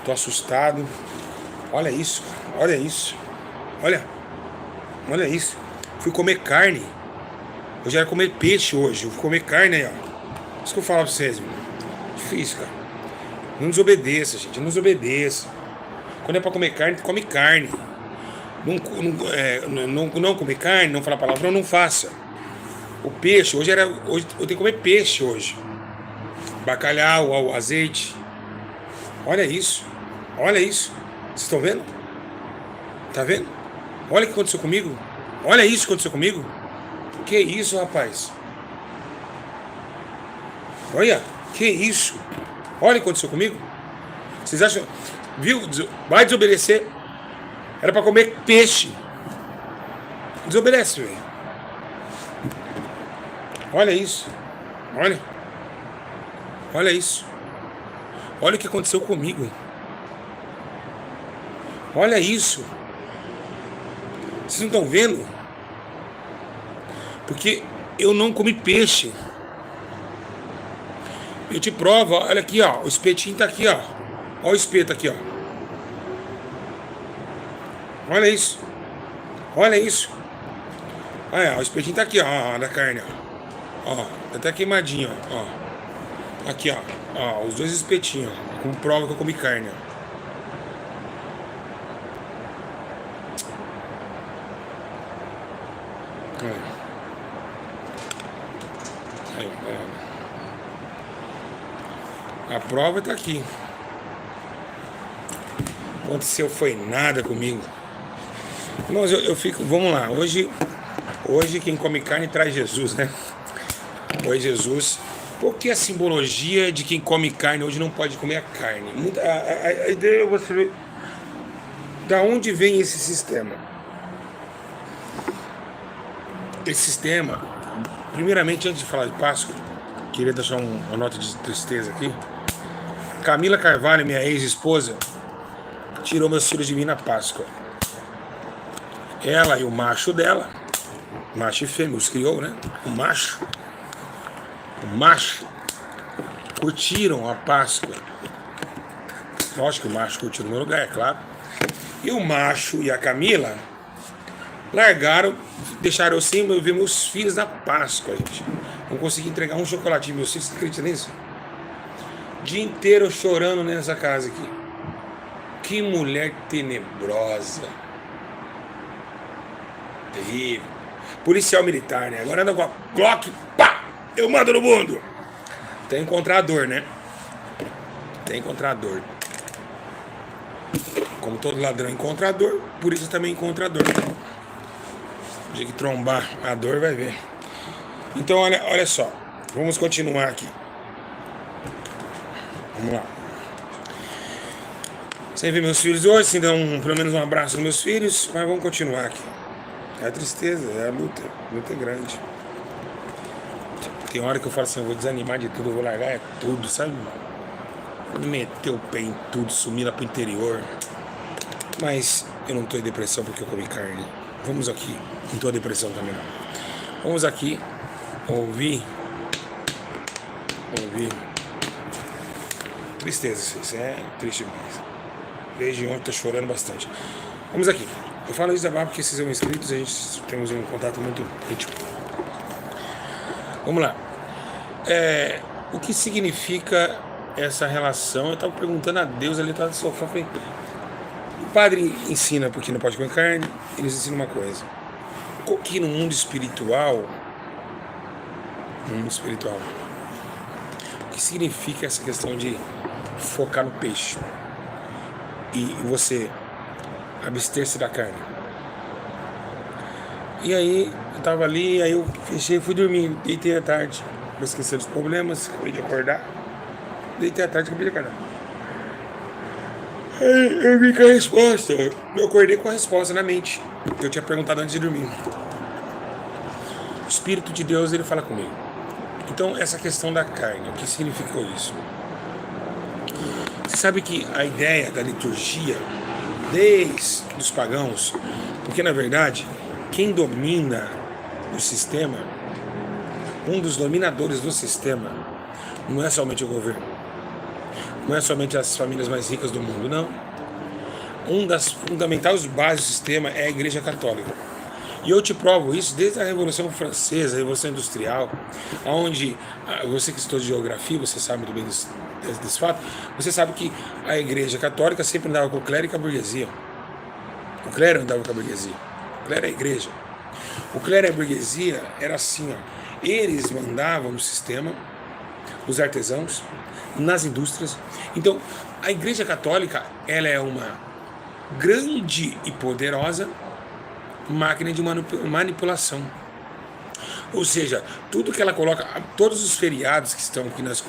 Tô assustado. Olha isso, olha isso. Olha, olha isso. Fui comer carne. Eu já ia comer peixe hoje. Eu fui comer carne aí, ó. Isso que eu falo pra vocês, mano. Difícil, cara. Não desobedeça, gente. Não desobedeça. Quando é pra comer carne, come carne. Não comer carne, não falar palavrão, não faça. O peixe, hoje eu tenho que comer peixe hoje. Bacalhau, ao azeite. Olha isso. Olha isso. Vocês estão vendo? Tá vendo? Olha o que aconteceu comigo. Olha isso que aconteceu comigo. Que isso, rapaz? Olha, que isso? Olha o que aconteceu comigo. Vocês acham? Viu? Vai desobedecer. Era pra comer peixe. Desobedece, velho. Olha isso. Olha. Olha isso. Olha o que aconteceu comigo. Olha isso. Vocês não estão vendo? Porque eu não comi peixe. Eu te provo, olha aqui, ó. O espetinho tá aqui, ó. Olha o espeto aqui, ó. Olha isso. Olha isso. Olha, o espetinho tá aqui, ó, da carne, ó. Ó, tá até queimadinho, ó. Aqui, ó. Ó, os dois espetinhos, ó. Como prova que eu comi carne, ó. A prova tá aqui. Não aconteceu foi nada comigo. Mas eu fico, vamos lá. Hoje quem come carne traz Jesus, né? Oi, Jesus. Por que a simbologia de quem come carne hoje não pode comer a carne? A ideia é você ver da onde vem esse sistema. Esse sistema, primeiramente, antes de falar de Páscoa, queria deixar uma nota de tristeza aqui. Camila Carvalho, minha ex-esposa, tirou meus filhos de mim na Páscoa. Ela e o macho dela, macho e fêmea, os criou, né? O macho curtiram a Páscoa. Lógico que o macho curtiu no meu lugar, é claro. E o macho e a Camila largaram, deixaram eu sem ver meus filhos na Páscoa, gente. Não consegui entregar um chocolatinho meus filhos, você acredita nisso? Dia inteiro chorando nessa casa aqui. Que mulher tenebrosa. Terrível. Policial militar, né? Agora anda com a Glock, pá! Eu mando no mundo! Tem que encontrar a dor, né? Tem que encontrar a dor. Como todo ladrão encontra a dor, por isso também encontra a dor. O dia que trombar a dor, vai ver. Então, olha só. Vamos continuar aqui. Vamos lá. Sem ver meus filhos hoje, sem dar pelo menos um abraço nos meus filhos, mas vamos continuar aqui. É a tristeza, é a luta. A luta é grande. Tem hora que eu falo assim, eu vou desanimar de tudo, eu vou largar tudo, sabe? Vou meter o pé em tudo, sumir lá pro interior. Mas eu não tô em depressão porque eu comi carne. Vamos aqui, não tô em depressão também não. Vamos aqui ouvir. Tristeza, isso é triste demais. Desde ontem tô chorando bastante. Vamos aqui. Eu falo isso da barra porque vocês são inscritos e a gente temos um contato muito íntimo. Vamos lá. O que significa essa relação? Eu estava perguntando a Deus ali, estava no sofá. Falei, o padre ensina porque não pode comer carne, eles ensinam uma coisa. Que no mundo espiritual, o que significa essa questão de focar no peixe e você abster-se da carne? E aí eu tava ali, aí eu fechei, fui dormir, deitei à tarde, vou esquecer dos problemas, acabei de acordar, deitei à tarde, acabei de acordar. Aí eu vi com a resposta, eu acordei com a resposta na mente, que eu tinha perguntado antes de dormir. O Espírito de Deus, ele fala comigo. Então, essa questão da carne, o que significou isso? Você sabe que a ideia da liturgia, desde os pagãos, porque na verdade, quem domina o sistema, um dos dominadores do sistema, não é somente o governo. Não é somente as famílias mais ricas do mundo, não. Um das fundamentais bases do sistema é a Igreja Católica. E eu te provo isso desde a Revolução Francesa, a Revolução Industrial, onde você que estudou geografia, você sabe muito bem desse fato, você sabe que a Igreja Católica sempre andava com o clero e com a burguesia. O clero andava com a burguesia. O clero é a igreja. O clero e a burguesia era assim, ó. Eles mandavam no sistema, os artesãos, nas indústrias. Então, a Igreja Católica, ela é uma grande e poderosa máquina de manipulação. Ou seja, tudo que ela coloca, todos os feriados que nós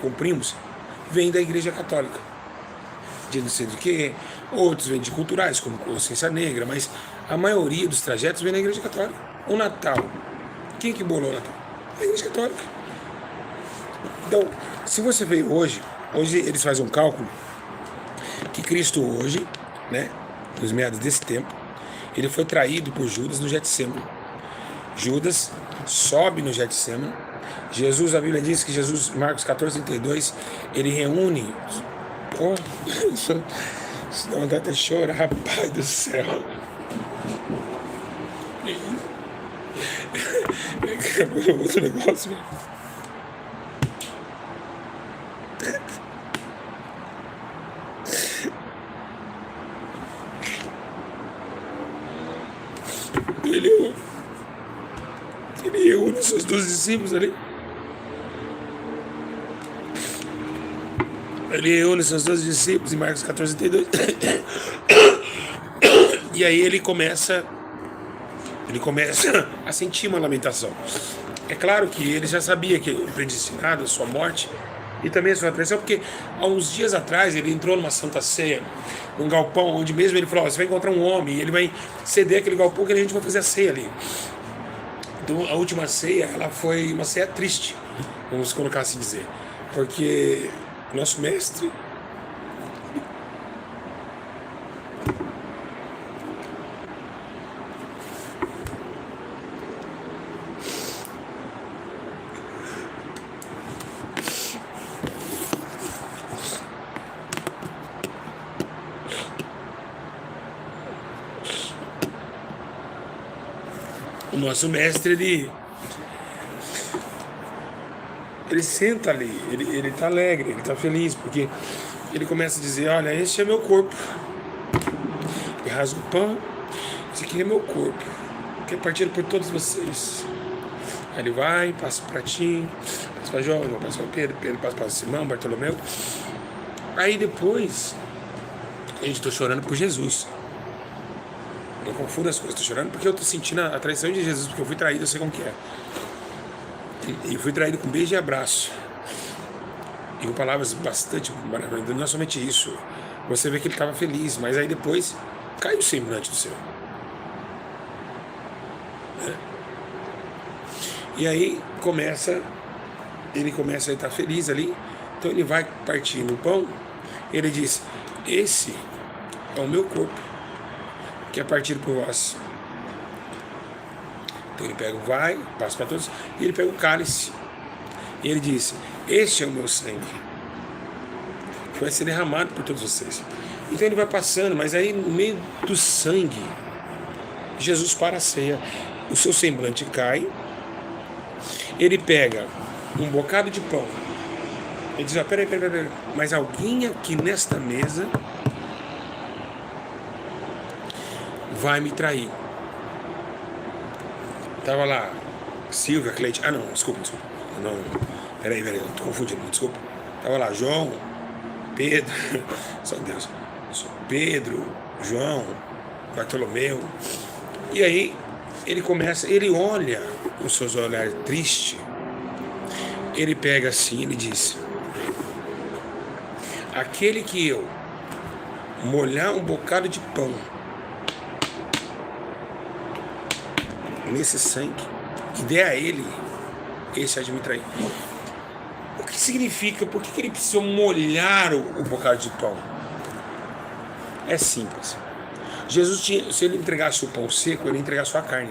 cumprimos, vem da Igreja Católica. De não sei do que, outros vêm de culturais, como Consciência Negra, mas a maioria dos trajetos vem da Igreja Católica. O Natal, quem que bolou o Natal? A Igreja Católica. Então, se você vê hoje eles fazem um cálculo que Cristo hoje, né, nos meados desse tempo, ele foi traído por Judas no Getsemane. Judas sobe no Getsemane. Jesus, a Bíblia diz que Jesus, Marcos 14:32, ele reúne. Oh, isso dá vontade de chorar, rapaz do céu. Outro negócio, velho. Ele reúne seus 12 discípulos ali. Ele reúne seus 12 discípulos em Marcos 14:32. E aí ele começa a sentir uma lamentação. É claro que ele já sabia que ele predestinado a sua morte e também a sua traição, porque há uns dias atrás ele entrou numa Santa Ceia, num galpão, onde mesmo ele falou: você vai encontrar um homem e ele vai ceder aquele galpão que a gente vai fazer a ceia ali. Então a última ceia, ela foi uma ceia triste, vamos colocar assim dizer, porque nosso mestre ele senta ali, ele tá alegre, ele tá feliz, porque ele começa a dizer: olha, este é meu corpo. E rasga o pão: esse aqui é meu corpo, que é partido por todos vocês. Aí ele vai, passa o pratinho, passa para João, passa para Pedro, passa para Simão, Bartolomeu. Aí depois, gente, tô chorando por Jesus. Eu confundo as coisas, tô chorando porque eu tô sentindo a traição de Jesus, porque eu fui traído, eu sei como que é. E fui traído com beijo e abraço. E com palavras bastante maravilhosas. Não é somente isso. Você vê que ele estava feliz, mas aí depois cai o semblante do céu. E aí ele começa a estar feliz ali. Então ele vai partir no pão. Ele diz: esse é o meu corpo, que é partido por vós. Então ele vai, passa para todos, e ele pega o cálice. E ele diz: este é o meu sangue, que vai ser derramado por todos vocês. Então ele vai passando, mas aí no meio do sangue, Jesus para a ceia. O seu semblante cai. Ele pega um bocado de pão. Ele diz: peraí, mas alguém aqui nesta mesa vai me trair. Tava lá Silvia, Cleide. Ah, não, desculpa. Não, peraí, eu tô confundindo, desculpa. Tava lá João, Pedro, só Deus. Pedro, João, Bartolomeu. E aí ele olha os seus olhares tristes. Ele pega assim, ele diz: aquele que eu molhar um bocado de pão nesse sangue e der a ele, esse há de me trair. O que significa? Por que ele precisou molhar o bocado de pão? É simples. Jesus tinha, se ele entregasse o pão seco, ele ia entregar só a carne.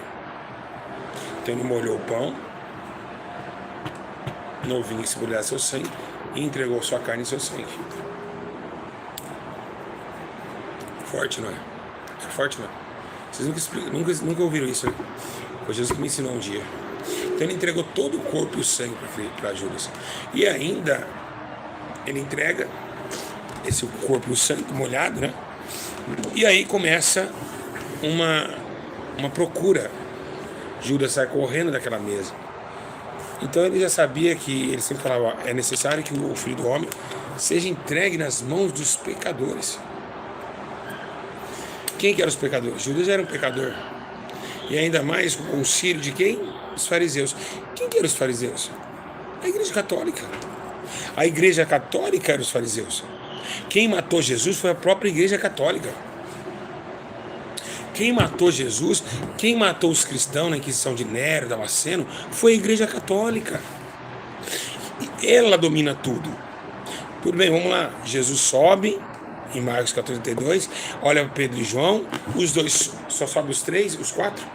Então ele molhou o pão no vinho que se molhasse seu sangue e entregou sua carne e seu sangue. Forte, não é? É forte, não é? Vocês nunca ouviram isso, né? Foi Jesus que me ensinou um dia. Então ele entregou todo o corpo e o sangue para Judas. E ainda ele entrega esse corpo e o sangue molhado, né? E aí começa uma procura. Judas sai correndo daquela mesa. Então ele já sabia que, ele sempre falava, é necessário que o Filho do Homem seja entregue nas mãos dos pecadores. Quem que eram os pecadores? Judas era um pecador. E ainda mais com o concílio de quem? Os fariseus. Quem que eram os fariseus? A Igreja Católica. A Igreja Católica eram os fariseus. Quem matou Jesus foi a própria Igreja Católica. Quem matou Jesus, quem matou os cristãos na Inquisição de Nero, Damasceno, foi a Igreja Católica. E ela domina tudo. Tudo bem, vamos lá. Jesus sobe em Marcos 14:32, olha para Pedro e João, os dois, só sobe os três, os quatro.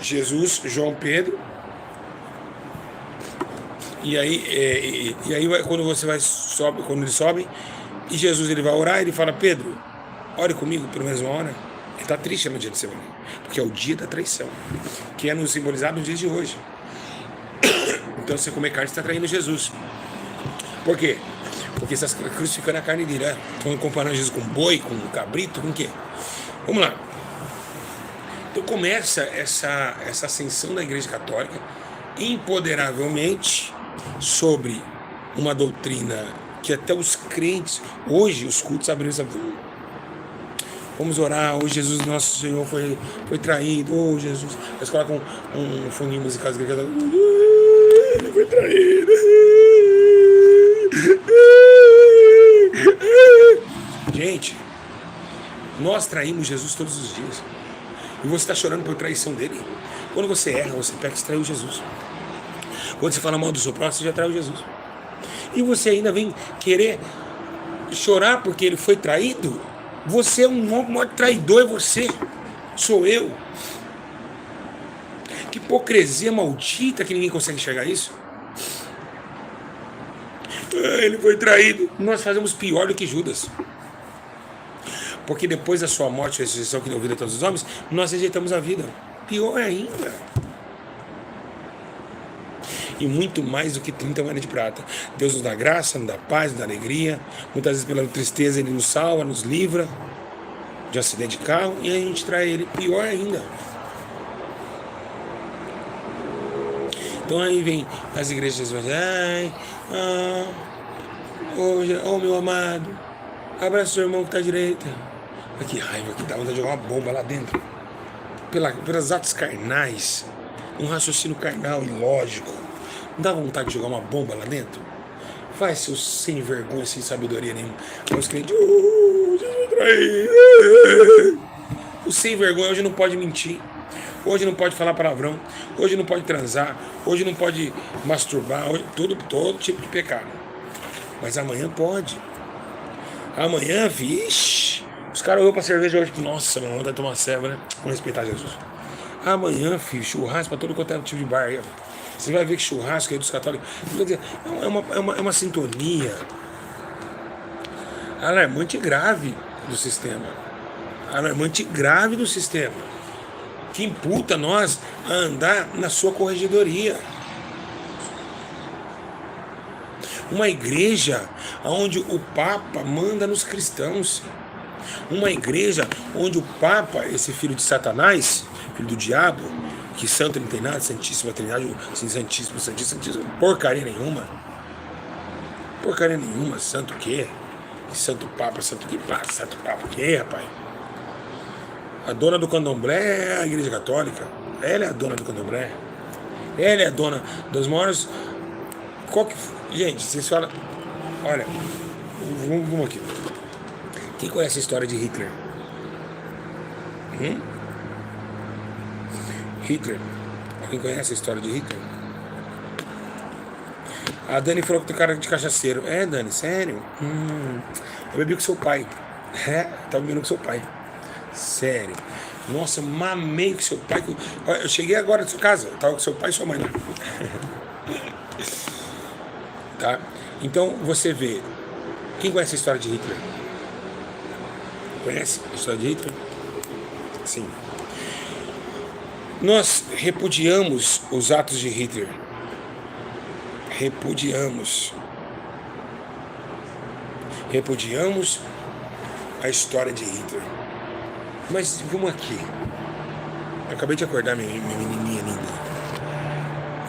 Jesus, João, Pedro. E aí quando quando eles sobem, e Jesus ele vai orar, ele fala: Pedro, ore comigo pelo menos uma hora. Ele está triste no dia de semana, porque é o dia da traição, que é nos simbolizado nos dias de hoje. Então você comer carne, você está traindo Jesus. Por quê? Porque você está crucificando a carne dele, né? Estão comparando Jesus com boi, com cabrito, com o quê? Vamos lá. Então começa essa ascensão da Igreja Católica empoderavelmente sobre uma doutrina que até os crentes, hoje os cultos abriram essa... Vamos orar, hoje Jesus nosso Senhor foi traído, oh Jesus. Eles colocam um fundinho musical, ele foi traído. Gente, nós traímos Jesus todos os dias. E você está chorando por traição dele? Quando você erra, você peca e traiu Jesus. Quando você fala mal do seu próximo, você já traiu Jesus. E você ainda vem querer chorar porque ele foi traído? Você é um maior traidor, é você. Sou eu. Que hipocrisia maldita que ninguém consegue enxergar isso. Ele foi traído. Nós fazemos pior do que Judas. Porque depois da sua morte e ressurreição que deu vida a todos os homens, nós rejeitamos a vida. Pior ainda. E muito mais do que 30 moedas de prata. Deus nos dá graça, nos dá paz, nos dá alegria. Muitas vezes pela tristeza Ele nos salva, nos livra de um acidente de carro. E a gente trai Ele. Pior ainda. Então aí vem as igrejas evangélicas. Meu amado, abraça seu irmão que está à direita. Que raiva que dá vontade de jogar uma bomba lá dentro. Pelas atos carnais, um raciocínio carnal ilógico. Não dá vontade de jogar uma bomba lá dentro? Faz seus sem vergonha, sem sabedoria nenhuma. Os crentes, Jesus traído. O sem vergonha hoje não pode mentir. Hoje não pode falar palavrão. Hoje não pode transar. Hoje não pode masturbar. Hoje, todo tipo de pecado. Mas amanhã pode. Amanhã, vixe. Os caras olham pra cerveja hoje e nossa, meu irmão, vai tomar ceva, né? Vamos respeitar Jesus. Amanhã, filho, churrasco pra todo quanto é tipo de bar aí. Você vai ver que churrasco aí dos católicos é uma sintonia alarmante e grave do sistema. Alarmante e grave do sistema. Que imputa nós a andar na sua corregedoria. Uma igreja onde o Papa manda nos cristãos. Uma igreja onde o Papa, esse filho de Satanás, filho do diabo, que santo não tem nada, Santíssima Trindade, Santíssimo, porcaria nenhuma. Porcaria nenhuma, santo o quê? Santo Papa, santo que passa, santo Papa o quê, rapaz? A dona do candomblé é a Igreja Católica. Ela é a dona do candomblé. Ela é a dona dos maiores... Gente, vocês falam... Olha, vamos aqui. Quem conhece a história de Hitler? Hitler. Quem conhece a história de Hitler? A Dani falou que tem cara de cachaceiro. É, Dani, sério? Eu bebi com seu pai. Tava bebendo com seu pai. Sério. Nossa, eu mamei com seu pai. Eu cheguei agora da sua casa. Eu tava com seu pai e sua mãe. Tá? Então, você vê. Quem conhece a história de Hitler? Conhece a história de Hitler? Sim. Nós repudiamos os atos de Hitler. Repudiamos a história de Hitler. Mas vamos aqui. Eu acabei de acordar minha menininha linda.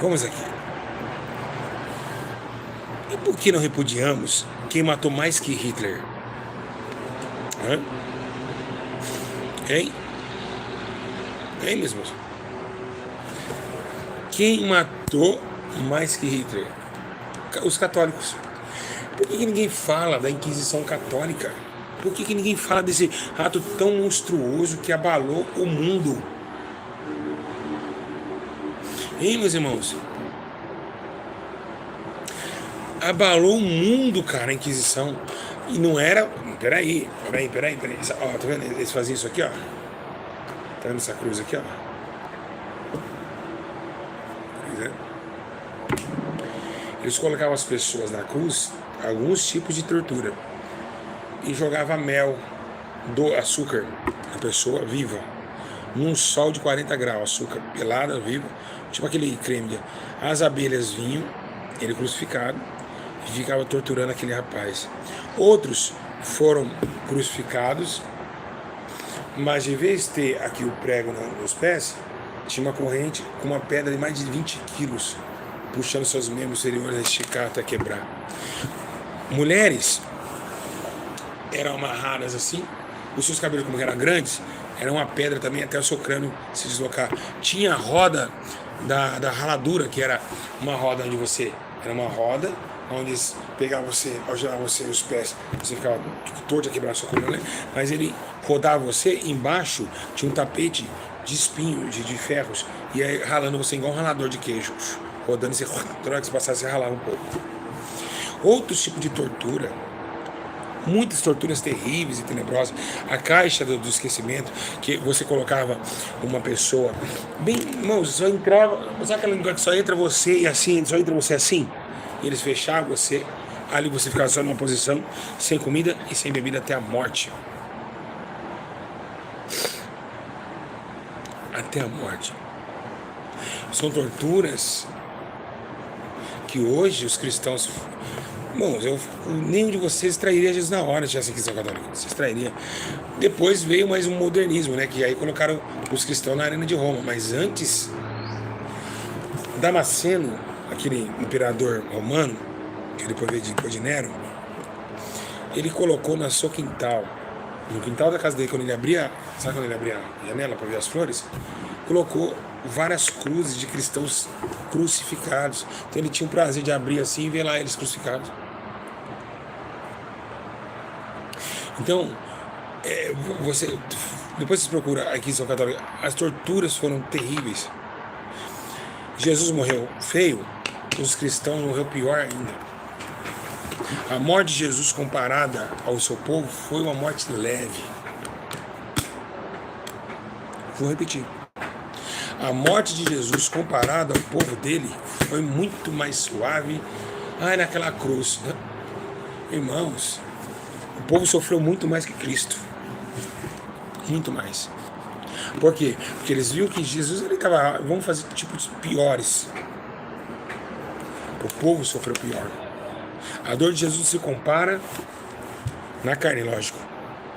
Vamos aqui. E por que não repudiamos quem matou mais que Hitler? Hã? Hein? Hein, meus irmãos? Quem matou mais que Hitler? Os católicos. Por que ninguém fala da Inquisição Católica? Por que ninguém fala desse ato tão monstruoso que abalou o mundo? Hein, meus irmãos? Abalou o mundo, cara, a Inquisição. E não era... Peraí. Ó, tá vendo? Eles faziam isso aqui, ó. Tá vendo essa cruz aqui, ó? Eles colocavam as pessoas na cruz, alguns tipos de tortura, e jogava mel do açúcar na pessoa viva, num sol de 40 graus, açúcar pelada, viva, tipo aquele creme. As abelhas vinham, ele crucificado, e ficava torturando aquele rapaz. Outros foram crucificados, mas em vez de ter aqui o prego nos pés, tinha uma corrente com uma pedra de mais de 20 quilos, puxando seus membros inferiores a esticar até quebrar. Mulheres eram amarradas assim, os seus cabelos, como eram grandes, era uma pedra também até o seu crânio se deslocar. Tinha a roda da raladura, que era uma roda onde você... Era uma roda onde eles pegavam você, ao girar você os pés, você ficava torto a quebrar a sua coluna, mas ele rodava você, embaixo tinha um tapete de espinho, de ferros, e aí ralando você igual um ralador de queijo, rodando, você, toda hora que você passasse, você ralava um pouco. Outros tipos de tortura, muitas torturas terríveis e tenebrosas. A caixa do esquecimento, que você colocava uma pessoa bem, irmãos, só entrava, sabe aquele lugar que só entra você e assim, só entra você assim, e eles fechavam você, ali você ficava só numa posição, sem comida e sem bebida até a morte. Até a morte. São torturas que hoje os cristãos... Bom, nenhum de vocês trairia Jesus na hora, se tivesse Inquisição Católica. Vocês trairiam. Depois veio mais um modernismo, né? Que aí colocaram os cristãos na arena de Roma. Mas antes, Damasceno, aquele imperador romano, que depois veio depois de Nero, ele colocou no seu quintal, no quintal da casa dele, quando ele abria, sabe quando ele abria a janela para ver as flores? Colocou várias cruzes de cristãos crucificados. Então ele tinha o prazer de abrir assim e ver lá eles crucificados. Então, depois você procura a Inquisição Católica, as torturas foram terríveis. Jesus morreu feio, os cristãos morreram pior ainda. A morte de Jesus comparada ao seu povo foi uma morte leve. Vou repetir. A morte de Jesus comparada ao povo dele foi muito mais suave. Naquela cruz. Irmãos, o povo sofreu muito mais que Cristo. Muito mais. Por quê? Porque eles viram que Jesus, ele estava... Vamos fazer tipos piores. O povo sofreu pior. A dor de Jesus se compara na carne, lógico,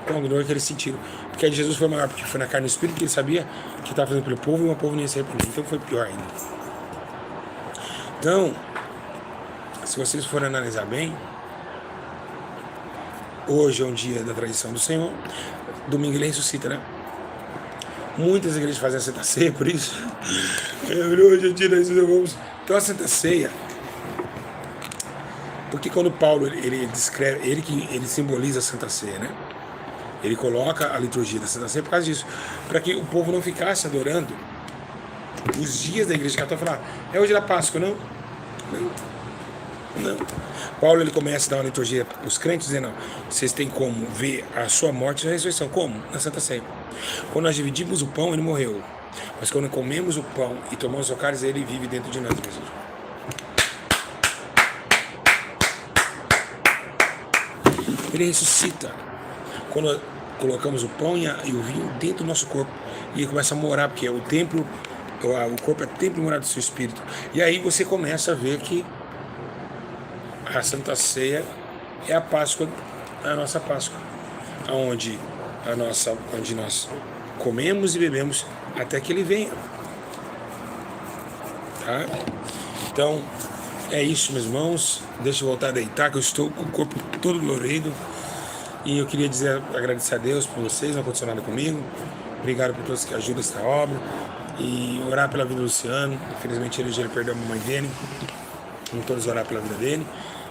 com a dor que eles sentiram. Porque a de Jesus foi maior, porque foi na carne e no espírito, que ele sabia que estava fazendo pelo povo e o povo não ia se arrepender. Então foi pior ainda. Então, se vocês forem analisar bem, hoje é um dia da tradição do Senhor, domingo ele ressuscita, né? Muitas igrejas fazem a Santa Ceia, por isso. Hoje é dia da ressurreição. Então a Santa Ceia, porque quando Paulo ele descreve, ele simboliza a Santa Ceia, né? Ele coloca a liturgia da Santa Ceia por causa disso, para que o povo não ficasse adorando os dias da Igreja Católica. Falar, é hoje da Páscoa, não? Não. Paulo ele começa a dar uma liturgia para os crentes, dizendo, não, vocês têm como ver a sua morte e a ressurreição. Como? Na Santa Ceia. Quando nós dividimos o pão, ele morreu. Mas quando comemos o pão e tomamos o cálice, ele vive dentro de nós mesmos. Ele ressuscita. Quando colocamos o pão e o vinho dentro do nosso corpo. E ele começa a morar, porque o templo, o corpo é templo e morada do seu espírito. E aí você começa a ver que a Santa Ceia é a Páscoa, a nossa Páscoa, onde nós comemos e bebemos até que ele venha. Tá? Então, é isso, meus irmãos. Deixa eu voltar a deitar, que eu estou com o corpo todo dolorido. E eu queria agradecer a Deus por vocês, não aconteceu nada comigo. Obrigado por todos que ajudam esta obra. E orar pela vida do Luciano. Infelizmente ele perdeu a mamãe dele. Vamos todos orar pela vida dele.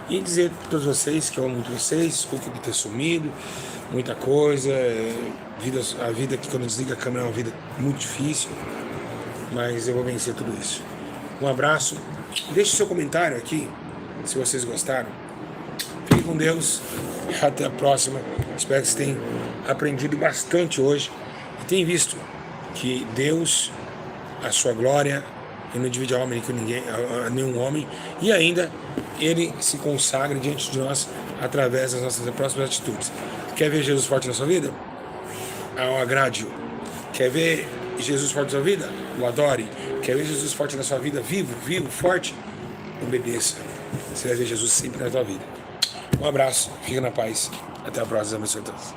E dizer para todos vocês que eu amo muito vocês. Desculpa por ter sumido. Muita coisa. A vida que quando desliga a câmera é uma vida muito difícil. Mas eu vou vencer tudo isso. Um abraço. Deixe seu comentário aqui, se vocês gostaram. Fique com Deus. Até a próxima. Espero que vocês tenham aprendido bastante hoje. E tenham visto que Deus, a sua glória, Ele não divide a homem com ninguém, a nenhum homem. E ainda Ele se consagra diante de nós através das nossas próximas atitudes. Quer ver Jesus forte na sua vida? Agrade-o. Quer ver Jesus forte na sua vida? O adore. Quer ver Jesus forte na sua vida? Vivo, forte? Obedeça. Você vai ver Jesus sempre na sua vida. Um abraço, fica na paz. Até a próxima, meus irmãos.